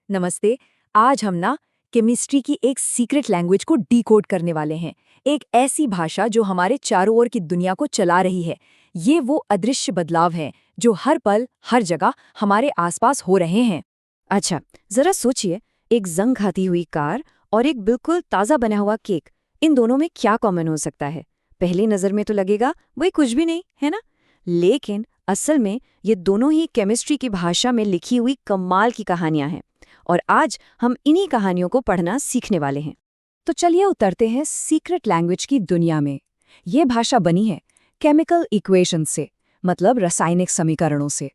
नमस्ते। आज हम ना केमिस्ट्री की एक सीक्रेट लैंग्वेज को डिकोड करने वाले हैं। एक ऐसी भाषा जो हमारे चारों ओर की दुनिया को चला रही है। ये वो अदृश्य बदलाव हैं जो हर पल, हर जगह हमारे आसपास हो रहे हैं। अच्छा, जरा सोचिए, एक जंग खाती हुई कार और एक बिल्कुल ताज़ा बना हुआ केक, इन दोनों में क्या कॉमन हो सकता है? पहली नज़र में तो लगेगा वही कुछ भी नहीं, है ना? लेकिन असल में ये दोनों ही केमिस्ट्री की भाषा में लिखी हुई कमाल की कहानियां हैं। और आज हम इन्हीं कहानियों को पढ़ना सीखने वाले हैं। तो चलिए उतरते हैं सीक्रेट लैंग्वेज की दुनिया में। ये भाषा बनी है केमिकल इक्वेशन से, मतलब रासायनिक समीकरणों से।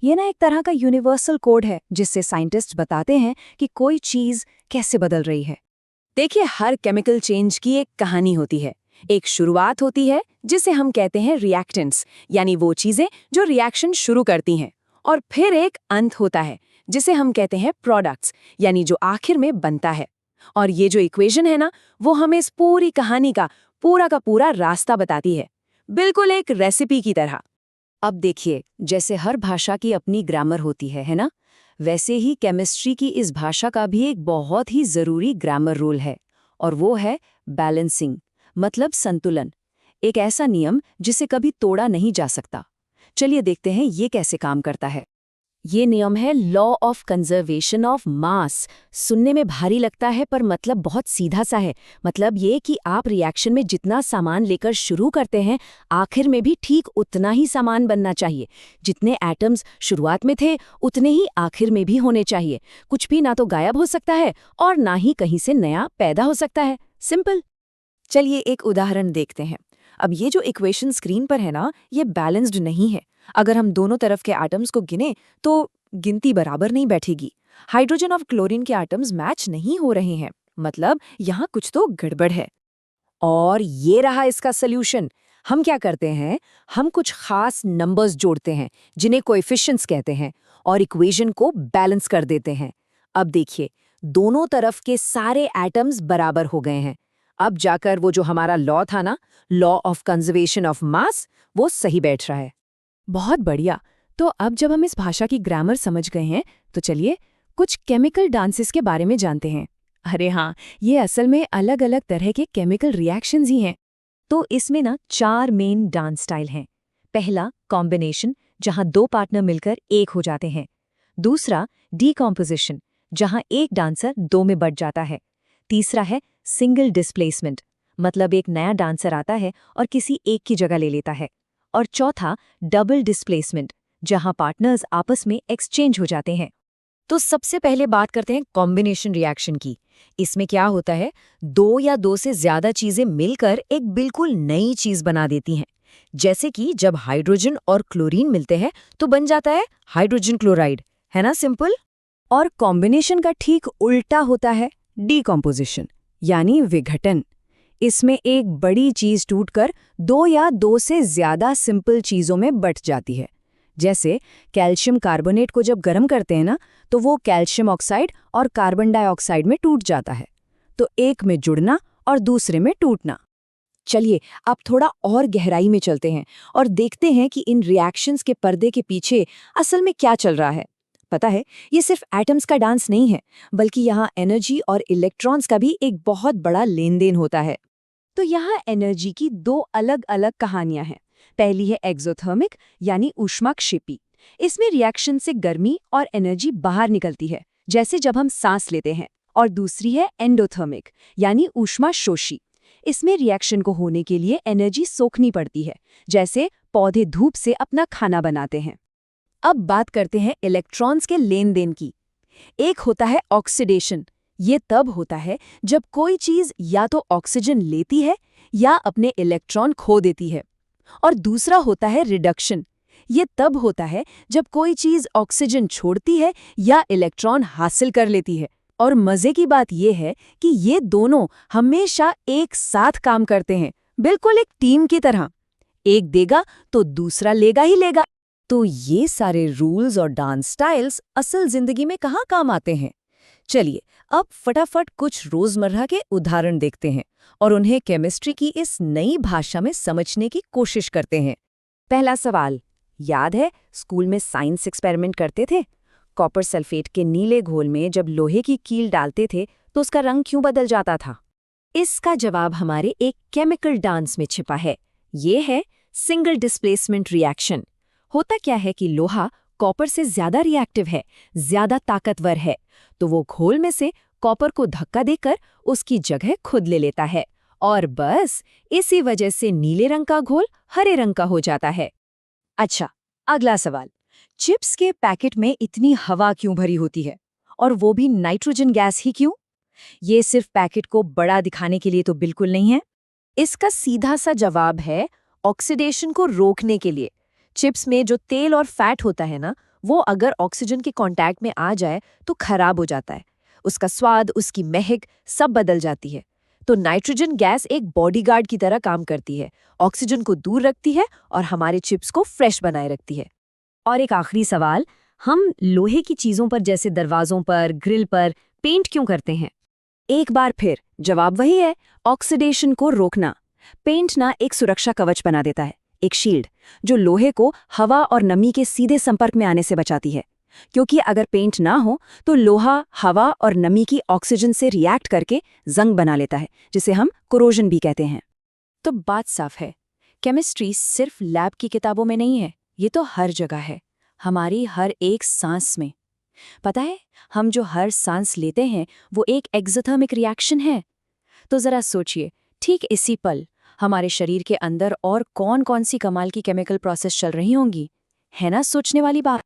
ये ना एक तरह का यूनिवर्सल कोड है जिससे साइंटिस्ट बताते हैं कि कोई चीज़ कैसे बदल रही है। देखिए, हर केमिकल चेंज की एक कहानी होती है। एक शुरुआत होती है जिसे हम कहते हैं रिएक्टेंट्स, यानी वो चीज़ें जो रिएक्शन शुरू करती हैं। और फिर एक अंत होता है जिसे हम कहते हैं प्रोडक्ट्स, यानी जो आखिर में बनता है। और ये जो इक्वेशन है ना, वो हमें इस पूरी कहानी का पूरा रास्ता बताती है, बिल्कुल एक रेसिपी की तरह। अब देखिए, जैसे हर भाषा की अपनी ग्रामर होती है ना? वैसे ही केमिस्ट्री की इस भाषा का भी एक बहुत ही ज़रूरी ग्रामर रूल है, और वो है बैलेंसिंग, मतलब संतुलन। एक ऐसा नियम जिसे कभी तोड़ा नहीं जा सकता। चलिए देखते हैं ये कैसे काम करता है। ये नियम है law of conservation of mass. सुनने में भारी लगता है पर मतलब बहुत सीधा सा है। मतलब ये कि आप रिएक्शन में जितना सामान लेकर शुरू करते हैं, आखिर में भी ठीक उतना ही सामान बनना चाहिए। जितने एटम्स शुरुआत में थे, उतने ही आखिर में भी होने चाहिए। कुछ भी ना तो गायब हो सकता है और ना ही कहीं से नया पैदा हो सकता है। सिंपल। चलिए एक उदाहरण देखते हैं। अब ये जो इक्वेशन स्क्रीन पर है ना, ये बैलेंस्ड नहीं है। अगर हम दोनों तरफ के एटम्स को गिने तो गिनती बराबर नहीं बैठेगी। हाइड्रोजन और क्लोरीन के एटम्स मैच नहीं हो रहे हैं, मतलब यहाँ कुछ तो गड़बड़ है। और ये रहा इसका सल्यूशन। हम क्या करते हैं, हम कुछ खास नंबर्स जोड़ते हैं जिन्हें कोएफिशिएंट्स कहते हैं, और इक्वेशन को बैलेंस कर देते हैं। अब देखिए, दोनों तरफ के सारे एटम्स बराबर हो गए हैं। अब जाकर वो जो हमारा लॉ था ना, law of conservation of mass, वो सही बैठ रहा है। बहुत बढ़िया। तो अब जब हम इस भाषा की ग्रामर समझ गए हैं, तो चलिए कुछ केमिकल डांसेस के बारे में जानते हैं। अरे हाँ, ये असल में अलग अलग तरह के केमिकल रिएक्शंस ही हैं। तो इसमें ना 4 मेन डांस स्टाइल हैं। पहला कॉम्बिनेशन, जहां दो पार्टनर मिलकर एक हो जाते हैं। दूसरा डीकॉम्पोजिशन, जहां एक डांसर दो में बट जाता है। तीसरा है सिंगल डिस्प्लेसमेंट, मतलब एक नया डांसर आता है और किसी एक की जगह ले लेता है। और चौथा डबल डिस्प्लेसमेंट, जहां पार्टनर्स आपस में एक्सचेंज हो जाते हैं। तो सबसे पहले बात करते हैं कॉम्बिनेशन रिएक्शन की। इसमें क्या होता है, दो या दो से ज्यादा चीजें मिलकर एक बिल्कुल नई चीज बना देती हैं। जैसे कि जब हाइड्रोजन और क्लोरीन मिलते हैं तो बन जाता है हाइड्रोजन क्लोराइड, है ना, सिंपल। और कॉम्बिनेशन का ठीक उल्टा होता है डीकॉम्पोजिशन, यानी विघटन। इसमें एक बड़ी चीज टूटकर दो या दो से ज्यादा सिंपल चीजों में बट जाती है। जैसे कैल्शियम कार्बोनेट को जब गर्म करते हैं ना, तो वो कैल्शियम ऑक्साइड और कार्बन डाइऑक्साइड में टूट जाता है। तो एक में जुड़ना और दूसरे में टूटना। चलिए अब थोड़ा और गहराई में चलते हैं और देखते हैं कि इन रिएक्शंस के पर्दे के पीछे असल में क्या चल रहा है। पता है, ये सिर्फ एटम्स का डांस नहीं है, बल्कि यहाँ एनर्जी और इलेक्ट्रॉन्स का भी एक बहुत बड़ा लेन देन होता है। तो यहाँ एनर्जी की दो अलग अलग कहानियां हैं। पहली है एक्सोथर्मिक, यानी ऊष्माक्षेपी। इसमें रिएक्शन से गर्मी और एनर्जी बाहर निकलती है, जैसे जब हम सांस लेते हैं। और दूसरी है एंडोथर्मिक, यानी ऊष्माशोषी। इसमें रिएक्शन को होने के लिए एनर्जी सोखनी पड़ती है, जैसे पौधे धूप से अपना खाना बनाते हैं। अब बात करते हैं इलेक्ट्रॉन्स के लेन देन की। एक होता है ऑक्सीडेशन। ये तब होता है जब कोई चीज या तो ऑक्सीजन लेती है या अपने इलेक्ट्रॉन खो देती है। और दूसरा होता है रिडक्शन। ये तब होता है जब कोई चीज ऑक्सीजन छोड़ती है या इलेक्ट्रॉन हासिल कर लेती है। और मजे की बात यह है कि ये दोनों हमेशा एक साथ काम करते हैं, बिल्कुल एक टीम की तरह। एक देगा तो दूसरा लेगा ही लेगा। तो ये सारे रूल्स और डांस स्टाइल्स असल जिंदगी में कहाँ काम आते हैं? चलिए अब फटाफट कुछ रोजमर्रा के उदाहरण देखते हैं और उन्हें केमिस्ट्री की इस नई भाषा में समझने की कोशिश करते हैं। पहला सवाल, याद है स्कूल में साइंस एक्सपेरिमेंट करते थे? कॉपर सल्फेट के नीले घोल में जब लोहे की कील डालते थे तो उसका रंग क्यों बदल जाता था? इसका जवाब हमारे एक केमिकल डांस में छिपा है। ये है सिंगल डिस्प्लेसमेंट रिएक्शन। होता क्या है कि लोहा कॉपर से ज्यादा रिएक्टिव है, ज्यादा ताकतवर है, तो वो घोल में से कॉपर को धक्का देकर उसकी जगह खुद ले लेता है और बस इसी वजह से नीले रंग का घोल हरे रंग का हो जाता है। अच्छा, अगला सवाल। चिप्स के पैकेट में इतनी हवा क्यों भरी होती है, और वो भी नाइट्रोजन गैस ही क्यों? ये सिर्फ पैकेट को बड़ा दिखाने के लिए तो बिल्कुल नहीं है। इसका सीधा सा जवाब है ऑक्सीडेशन को रोकने के लिए। चिप्स में जो तेल और फैट होता है ना, वो अगर ऑक्सीजन के कांटेक्ट में आ जाए तो खराब हो जाता है। उसका स्वाद, उसकी महक सब बदल जाती है। तो नाइट्रोजन गैस एक बॉडीगार्ड की तरह काम करती है, ऑक्सीजन को दूर रखती है और हमारे चिप्स को फ्रेश बनाए रखती है। और एक आखिरी सवाल, हम लोहे की चीजों पर जैसे दरवाजों पर, ग्रिल पर पेंट क्यों करते हैं? एक बार फिर जवाब वही है, ऑक्सीडेशन को रोकना। पेंट ना एक सुरक्षा कवच बना देता है, एक शील्ड, जो लोहे को हवा और नमी के सीधे संपर्क में आने से बचाती है। क्योंकि अगर पेंट ना हो तो लोहा हवा और नमी की ऑक्सीजन से रिएक्ट करके जंग बना लेता है, जिसे हम कोरोजन भी कहते हैं। तो बात साफ है, केमिस्ट्री सिर्फ लैब की किताबों में नहीं है, ये तो हर जगह है, हमारी हर एक सांस में। पता है, हम जो हर सांस लेते हैं वो एक एक्सोथर्मिक रिएक्शन है। तो जरा सोचिए, ठीक इसी पल हमारे शरीर के अंदर और कौन कौन सी कमाल की केमिकल प्रोसेस चल रही होंगी। है ना सोचने वाली बात।